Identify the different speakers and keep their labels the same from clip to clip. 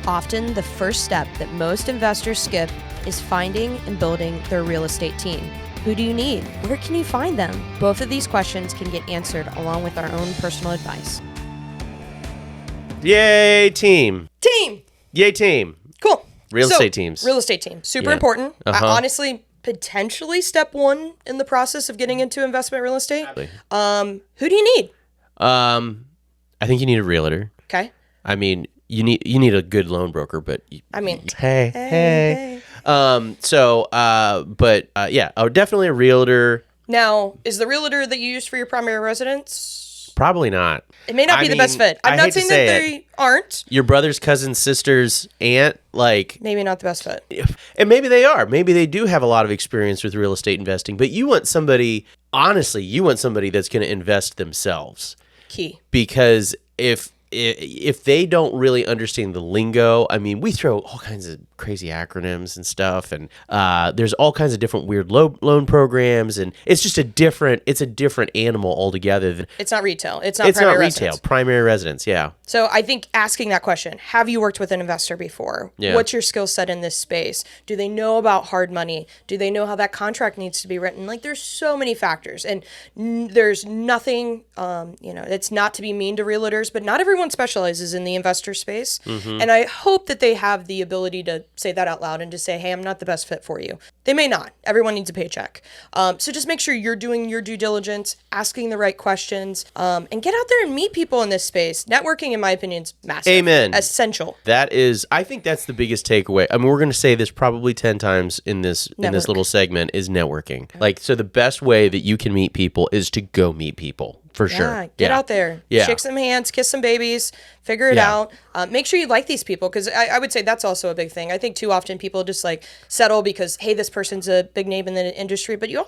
Speaker 1: Often, the first step that most investors skip is finding and building their real estate team. Who do you need? Where can you find them? Both of these questions can get answered along with our own personal advice.
Speaker 2: Yay, team.
Speaker 1: Team!
Speaker 2: Yay, team.
Speaker 1: Cool.
Speaker 2: Real estate teams.
Speaker 1: Real estate team. Super important.
Speaker 2: Uh-huh.
Speaker 1: Honestly, potentially step one in the process of getting into investment real estate. Who do you need?
Speaker 2: I think you need a realtor.
Speaker 1: Okay.
Speaker 2: I mean, you need a good loan broker, but
Speaker 1: Hey.
Speaker 2: definitely a realtor.
Speaker 1: Now, is the realtor that you used for your primary residence?
Speaker 2: Probably not.
Speaker 1: It may not be the best fit. I'm not saying that they aren't.
Speaker 2: Your brother's cousin's sister's aunt,
Speaker 1: maybe not the best fit.
Speaker 2: And maybe they are. Maybe they do have a lot of experience with real estate investing. But you want somebody, honestly, that's going to invest themselves.
Speaker 1: Key.
Speaker 2: Because if they don't really understand the lingo, I mean, we throw all kinds of crazy acronyms and stuff, and there's all kinds of different weird loan programs, and it's a different animal altogether.
Speaker 1: It's not retail. It's not retail.
Speaker 2: Primary residence, yeah.
Speaker 1: So I think asking that question, have you worked with an investor before?
Speaker 2: Yeah.
Speaker 1: What's your skill set in this space? Do they know about hard money? Do they know how that contract needs to be written? There's so many factors, and there's nothing, it's not to be mean to realtors, but not everyone specializes in the investor space. Mm-hmm. And I hope that they have the ability to say that out loud and to say, hey, I'm not the best fit for you. They may not. Everyone needs a paycheck. So just make sure you're doing your due diligence, asking the right questions, and get out there and meet people in this space. Networking, in my opinion, is massive.
Speaker 2: Amen.
Speaker 1: Essential.
Speaker 2: I think that's the biggest takeaway. I mean, we're going to say this probably 10 times in this little segment is networking. So the best way that you can meet people is to go meet people. For sure.
Speaker 1: Get out there.
Speaker 2: Yeah.
Speaker 1: Shake some hands, kiss some babies, figure it out. Make sure you like these people, because I would say that's also a big thing. I think too often people just settle because, hey, this person's a big name in the industry, but you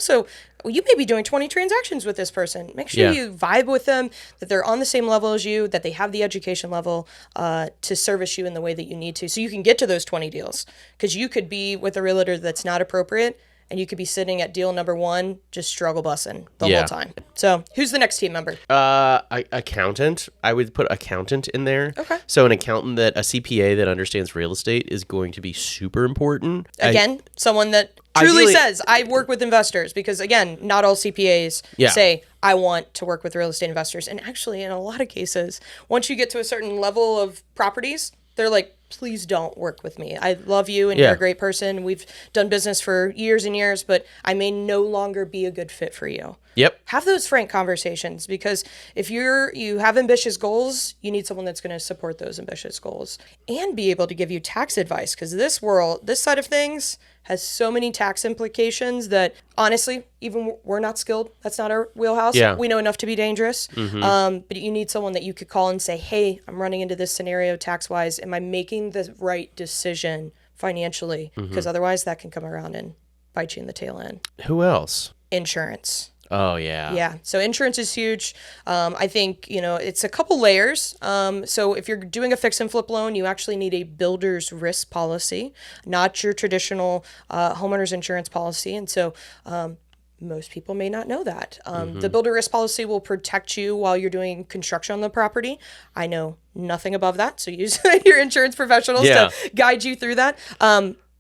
Speaker 1: may be doing 20 transactions with this person. Make sure you vibe with them, that they're on the same level as you, that they have the education level to service you in the way that you need to, so you can get to those 20 deals. Because you could be with a realtor that's not appropriate, and you could be sitting at deal number 1, just struggle bussing the whole time. So who's the next team member?
Speaker 2: Accountant. I would put accountant in there. Okay. So a CPA that understands real estate is going to be super important.
Speaker 1: Again, someone that truly says, I work with investors, because again, not all CPAs say, I want to work with real estate investors. And actually, in a lot of cases, once you get to a certain level of properties, they're like, please don't work with me. I love you and you're a great person. We've done business for years and years, but I may no longer be a good fit for you.
Speaker 2: Yep.
Speaker 1: Have those frank conversations, because if you have ambitious goals, you need someone that's going to support those ambitious goals and be able to give you tax advice, because this side of things has so many tax implications that honestly, even we're not skilled. That's not our wheelhouse.
Speaker 2: Yeah.
Speaker 1: We know enough to be dangerous. Mm-hmm. But you need someone that you could call and say, hey, I'm running into this scenario tax-wise. Am I making the right decision financially? Because otherwise that can come around and bite you in the tail end.
Speaker 2: Who else?
Speaker 1: Insurance.
Speaker 2: Oh, yeah.
Speaker 1: Yeah. So insurance is huge. I think, it's a couple layers. So if you're doing a fix and flip loan, you actually need a builder's risk policy, not your traditional homeowner's insurance policy. And so most people may not know that. The builder risk policy will protect you while you're doing construction on the property. I know nothing above that, so use your insurance professionals to guide you through that.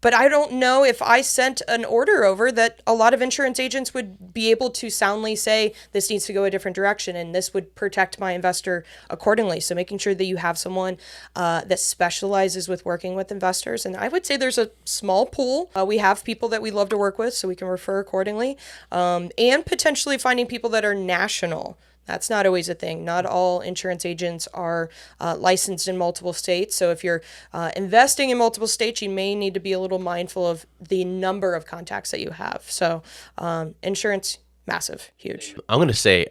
Speaker 1: But I don't know if I sent an order over that a lot of insurance agents would be able to soundly say, this needs to go a different direction, and this would protect my investor accordingly. So making sure that you have someone that specializes with working with investors. And I would say there's a small pool. We have people that we love to work with, so we can refer accordingly. And potentially finding people that are national. That's not always a thing. Not all insurance agents are licensed in multiple states. So if you're investing in multiple states, you may need to be a little mindful of the number of contacts that you have. So insurance, massive, huge.
Speaker 2: I'm going to say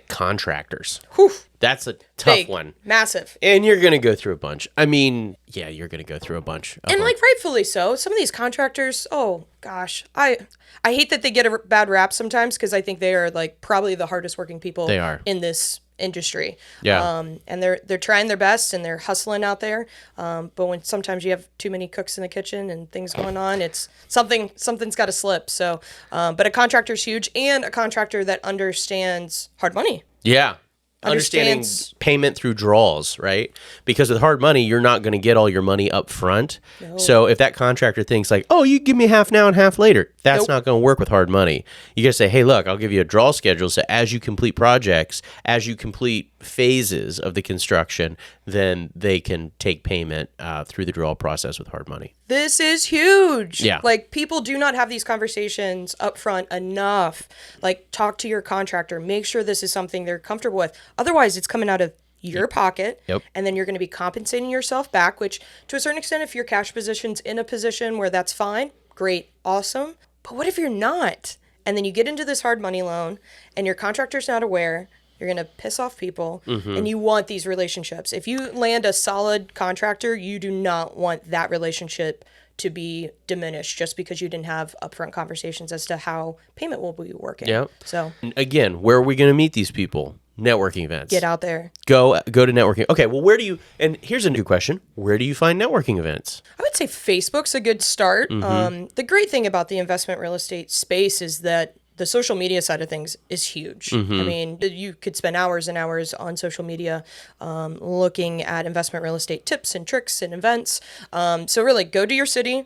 Speaker 2: contractors.
Speaker 1: Whew.
Speaker 2: That's a tough
Speaker 1: Big,
Speaker 2: one.
Speaker 1: Massive.
Speaker 2: And you're going to go through a bunch. I mean, yeah, you're going to go through a bunch.
Speaker 1: And rightfully so. Some of these contractors, oh gosh, I hate that they get a bad rap sometimes, because I think they are probably the hardest working people in this industry.
Speaker 2: Yeah.
Speaker 1: And they're trying their best and they're hustling out there. But when sometimes you have too many cooks in the kitchen and things going on, it's something's got to slip. So, but a contractor's huge, and a contractor that understands hard money.
Speaker 2: Yeah. understanding
Speaker 1: understands.
Speaker 2: payment through draws, right? Because with hard money, you're not going to get all your money up front.
Speaker 1: No.
Speaker 2: So if that contractor thinks like, oh, you give me half now and half later, that's
Speaker 1: Nope.
Speaker 2: not going to work with hard money. You got to say, hey, look, I'll give you a draw schedule. So as you complete projects, as you complete phases of the construction, then they can take payment through the draw process with hard money.
Speaker 1: This is huge.
Speaker 2: Yeah.
Speaker 1: Like, people do not have these conversations up front enough. Like, talk to your contractor. Make sure this is something they're comfortable with. Otherwise, it's coming out of your pocket.
Speaker 2: Yep.
Speaker 1: And then you're going to be compensating yourself back, which to a certain extent, if your cash position's in a position where that's fine, great, awesome. But what if you're not? And then you get into this hard money loan and your contractor's not aware. You're going to piss off people, and you want these relationships. If you land a solid contractor, you do not want that relationship to be diminished just because you didn't have upfront conversations as to how payment will be working.
Speaker 2: Yep.
Speaker 1: So
Speaker 2: And again, where are we going to meet these people? Networking events.
Speaker 1: get out there.
Speaker 2: Go to networking. Okay, well, where do you, and here's a new question. Where do you find networking events?
Speaker 1: I would say Facebook's a good start. The great thing about the investment real estate space is that the social media side of things is huge. I mean, you could spend hours and hours on social media looking at investment real estate tips and tricks and events. So really go to your city,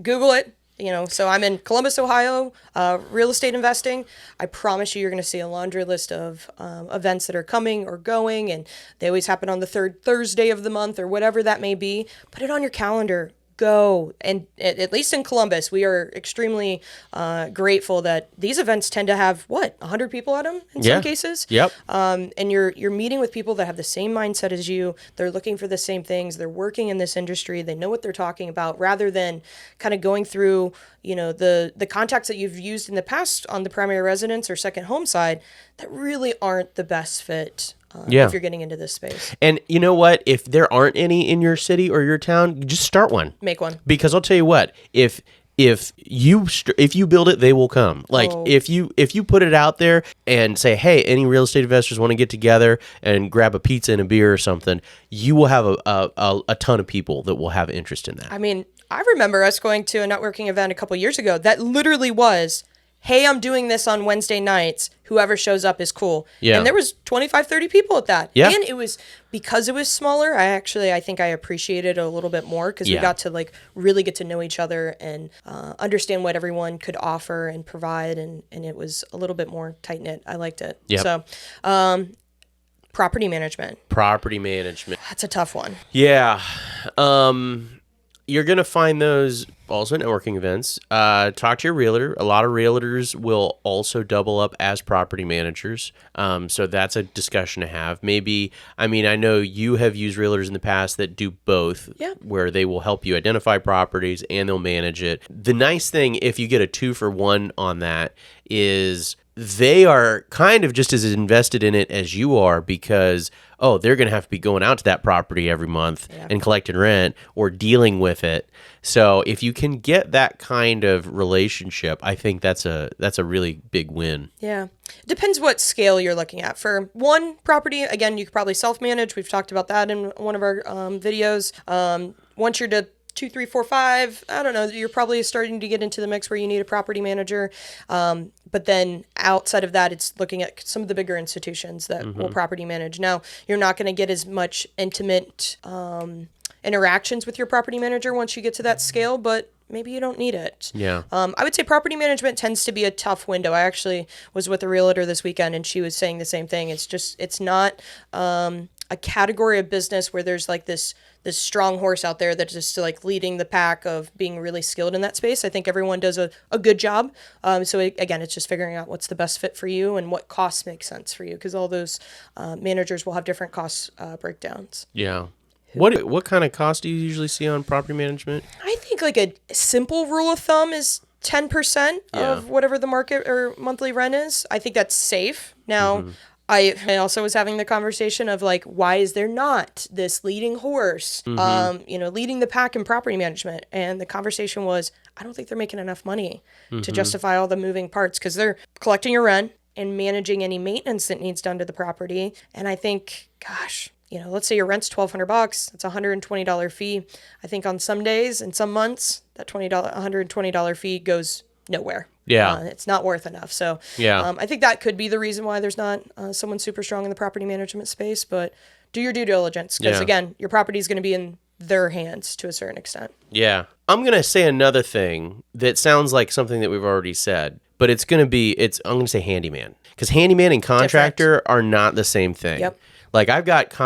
Speaker 1: Google it. So I'm in Columbus, Ohio, real estate investing. I promise you're going to see a laundry list of events that are coming or going, and they always happen on the third Thursday of the month or whatever that may be. Put it on your calendar. Go. And at least in Columbus, we are extremely grateful that these events tend to have 100 people at them in some cases.
Speaker 2: Yep.
Speaker 1: And you're meeting with people that have the same mindset as you. They're looking for the same things. They're working in this industry. They know what they're talking about, rather than kind of going through, the contacts that you've used in the past on the primary residence or second home side that really aren't the best fit. If you're getting into this space.
Speaker 2: And you know what? If there aren't any in your city or your town, just start one.
Speaker 1: Make one.
Speaker 2: Because I'll tell you what, if you build it, they will come. Like if you put it out there and say, hey, any real estate investors want to get together and grab a pizza and a beer or something, you will have a ton of people that will have interest in that.
Speaker 1: I mean, I remember us going to a networking event a couple years ago that literally was, hey, I'm doing this on Wednesday nights. Whoever shows up is cool.
Speaker 2: Yeah.
Speaker 1: And there was 25, 30 people at that.
Speaker 2: Yeah.
Speaker 1: And it was, because it was smaller, I think I appreciated it a little bit more because we got to really get to know each other and understand what everyone could offer and provide. And it was a little bit more tight knit. I liked it.
Speaker 2: Yep.
Speaker 1: So, property management.
Speaker 2: Property management.
Speaker 1: That's a tough one.
Speaker 2: Yeah. You're going to find those also at networking events. Talk to your realtor. A lot of realtors will also double up as property managers. So that's a discussion to have. Maybe, I know you have used realtors in the past that do both, where they will help you identify properties and they'll manage it. The nice thing, if you get a 2-for-1 on that, is they are kind of just as invested in it as you are, because they're going to have to be going out to that property every month and collecting rent or dealing with it. So if you can get that kind of relationship, I think that's a really big win.
Speaker 1: Yeah. Depends what scale you're looking at. For one property, again, you could probably self-manage. We've talked about that in one of our videos. Once you're to 2, 3, 4, 5, I don't know, you're probably starting to get into the mix where you need a property manager. But then outside of that, it's looking at some of the bigger institutions that will property manage. Now, you're not going to get as much intimate interactions with your property manager once you get to that scale, but maybe you don't need it.
Speaker 2: Yeah.
Speaker 1: I would say property management tends to be a tough window. I actually was with a realtor this weekend, and she was saying the same thing. It's not a category of business where there's like this strong horse out there that's just leading the pack of being really skilled in that space. I think everyone does a good job. Again, it's just figuring out what's the best fit for you and what costs make sense for you, because all those managers will have different cost breakdowns.
Speaker 2: Yeah. What kind of cost do you usually see on property management?
Speaker 1: I think a simple rule of thumb is 10% of whatever the market or monthly rent is. I think that's safe. Now, I also was having the conversation of why is there not this leading horse, leading the pack in property management? And the conversation was, I don't think they're making enough money to justify all the moving parts, because they're collecting your rent and managing any maintenance that needs done to the property. And I think, gosh, let's say your rent's $1,200. It's a $120 fee. I think on some days and some months, that $120 fee goes nowhere.
Speaker 2: Yeah.
Speaker 1: It's not worth enough. So
Speaker 2: Yeah.
Speaker 1: I think that could be the reason why there's not someone super strong in the property management space. But do your due diligence because,
Speaker 2: Yeah.
Speaker 1: again, your property is going to be in their hands to a certain extent.
Speaker 2: Yeah. I'm going to say another thing that sounds like something that we've already said, but I'm going to say handyman. Because handyman and contractor are not the same thing.
Speaker 1: Yep.
Speaker 2: Like I've got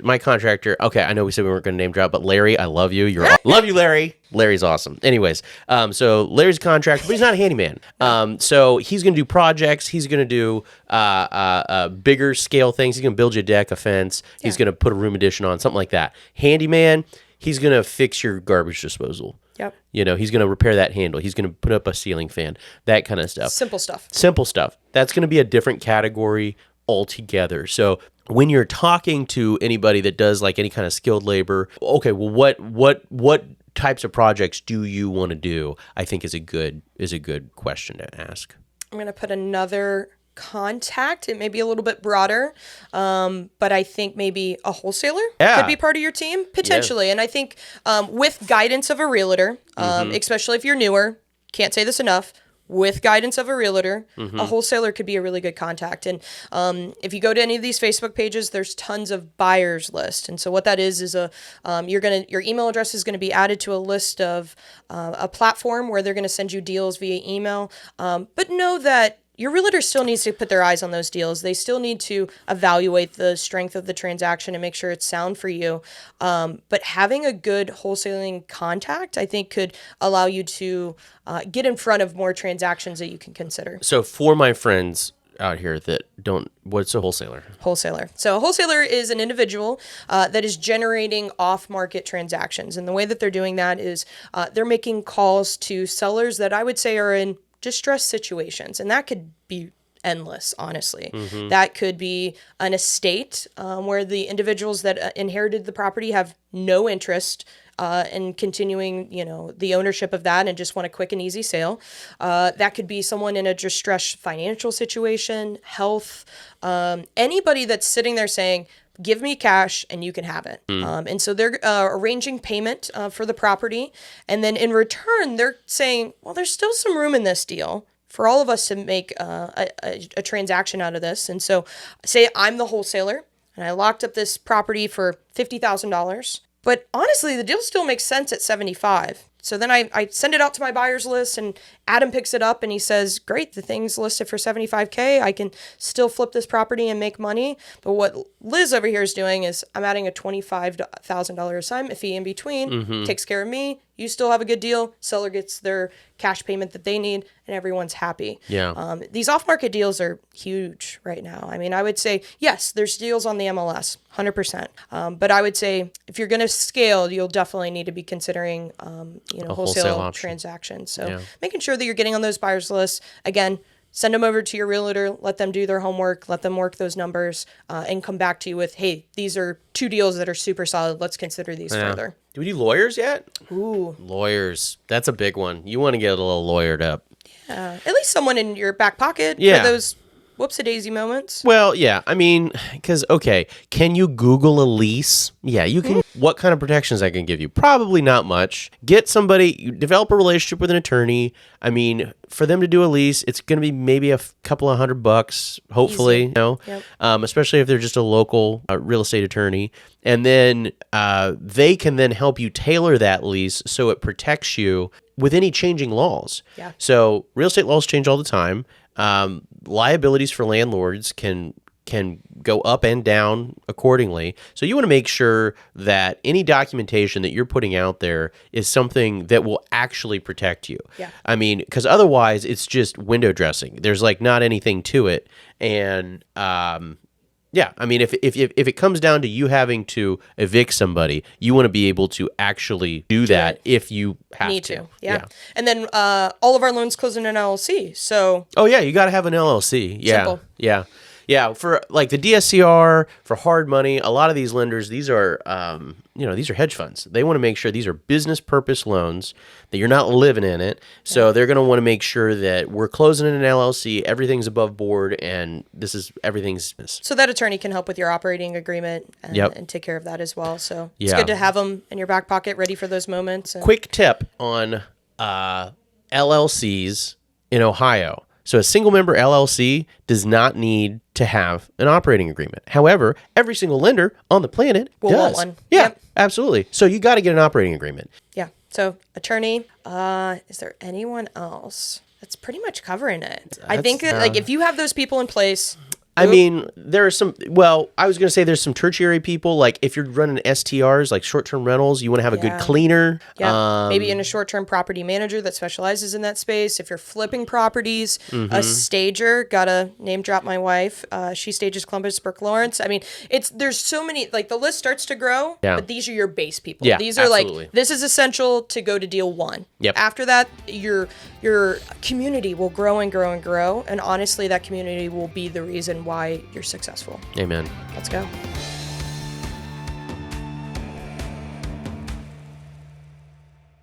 Speaker 2: my contractor. Okay, I know we said we weren't going to name drop, but Larry, I love you. Love you, Larry. Larry's awesome. Anyways, so Larry's a contractor, but he's not a handyman. So he's going to do projects. He's going to do bigger scale things. He's going to build you a deck, a fence. He's going to put a room addition on, something like that. Handyman, he's going to fix your garbage disposal.
Speaker 1: Yep.
Speaker 2: You know, he's going to repair that handle. He's going to put up a ceiling fan, that kind of stuff.
Speaker 1: Simple stuff.
Speaker 2: Simple stuff. That's going to be a different category altogether. So when you're talking to anybody that does like any kind of skilled labor, okay, well, what types of projects do you want to do? I think is a good question to ask.
Speaker 1: I'm going to put another contact. It may be a little bit broader, but I think maybe a wholesaler could be part of your team potentially. And I think with guidance of a realtor, especially if you're newer, can't say this enough, with guidance of a realtor, a wholesaler could be a really good contact. And if you go to any of these Facebook pages, there's tons of buyers list. And so what that is your email address is going to be added to a list of a platform where they're going to send you deals via email. But know that your realtor still needs to put their eyes on those deals. They still need to evaluate the strength of the transaction and make sure it's sound for you. But having a good wholesaling contact, I think, could allow you to get in front of more transactions that you can consider.
Speaker 2: So for my friends out here that don't, what's a wholesaler?
Speaker 1: Wholesaler. So a wholesaler is an individual that is generating off-market transactions. And the way that they're doing that is they're making calls to sellers that I would say are in distressed situations, and that could be endless, honestly. That could be an estate where the individuals that inherited the property have no interest in continuing, the ownership of that and just want a quick and easy sale. That could be someone in a distressed financial situation, health, anybody that's sitting there saying, give me cash and you can have it. And so they're arranging payment for the property. And then in return, they're saying, well, there's still some room in this deal for all of us to make a transaction out of this. And so say I'm the wholesaler and I locked up this property for $50,000. But honestly, the deal still makes sense at $75,000. So then I send it out to my buyers list and Adam picks it up and he says, great, the thing's listed for $75,000. I can still flip this property and make money. But what Liz over here is doing is I'm adding a $25,000 assignment fee in between, takes care of me. You still have a good deal. Seller gets their cash payment that they need and everyone's happy.
Speaker 2: Yeah.
Speaker 1: These off-market deals are huge right now. I mean, I would say, yes, there's deals on the MLS, 100%. But I would say if you're going to scale, you'll definitely need to be considering, wholesale transactions. So making sure that you're getting on those buyers lists. Again, send them over to your realtor, let them do their homework, let them work those numbers, and come back to you with, hey, these are two deals that are super solid. Let's consider these further.
Speaker 2: Do we do lawyers yet?
Speaker 1: Ooh.
Speaker 2: Lawyers. That's a big one. You want to get a little lawyered up.
Speaker 1: Yeah. At least someone in your back pocket for those whoopsie-daisy moments.
Speaker 2: Well, yeah. I mean, because, okay, can you Google a lease? Yeah, you can. What kind of protections I can give you? Probably not much. Get somebody, develop a relationship with an attorney. I mean, for them to do a lease, it's going to be maybe a couple of $100, hopefully,
Speaker 1: Yep.
Speaker 2: Especially if they're just a local real estate attorney. And then they can then help you tailor that lease so it protects you with any changing laws.
Speaker 1: Yeah.
Speaker 2: So real estate laws change all the time. Liabilities for landlords can go up and down accordingly. So you want to make sure that any documentation that you're putting out there is something that will actually protect you.
Speaker 1: Yeah.
Speaker 2: I mean, because otherwise it's just window dressing. There's like not anything to it. And yeah, I mean, if it comes down to you having to evict somebody, you want to be able to actually do that if you have
Speaker 1: Need to. Yeah. And then all of our loans close in an LLC. So
Speaker 2: oh yeah, you got to have an LLC. Yeah.
Speaker 1: Simple.
Speaker 2: Yeah. Yeah, for like the DSCR, for hard money, a lot of these lenders, these are, these are hedge funds. They want to make sure these are business purpose loans, that you're not living in it. So they're going to want to make sure that we're closing in an LLC, everything's above board, and everything's.
Speaker 1: So that attorney can help with your operating agreement and take care of that as well. So it's good to have them in your back pocket ready for those moments. And
Speaker 2: quick tip on LLCs in Ohio. So a single member LLC does not need to have an operating agreement. However, every single lender on the planet
Speaker 1: Will
Speaker 2: does.
Speaker 1: want one.
Speaker 2: Yeah,
Speaker 1: Yep.
Speaker 2: absolutely. So you got to get an operating agreement.
Speaker 1: Yeah. So attorney, is there anyone else? That's pretty much covering it. I think that, like, if you have those people in place,
Speaker 2: I mean, there are some, well, I was going to say there's some tertiary people, like if you're running STRs, like short-term rentals, you want to have a good cleaner.
Speaker 1: yeah, maybe in a short-term property manager that specializes in that space. If you're flipping properties, a stager, gotta name drop my wife. She stages Columbus, Burke Lawrence. I mean, there's so many, like the list starts to grow,
Speaker 2: Yeah.
Speaker 1: but these are your base people.
Speaker 2: Yeah,
Speaker 1: These are
Speaker 2: absolutely.
Speaker 1: like, this is essential to go to deal one.
Speaker 2: Yep.
Speaker 1: After that, your community will grow and grow and grow. And honestly, that community will be the reason why you're successful.
Speaker 2: Amen.
Speaker 1: Let's go.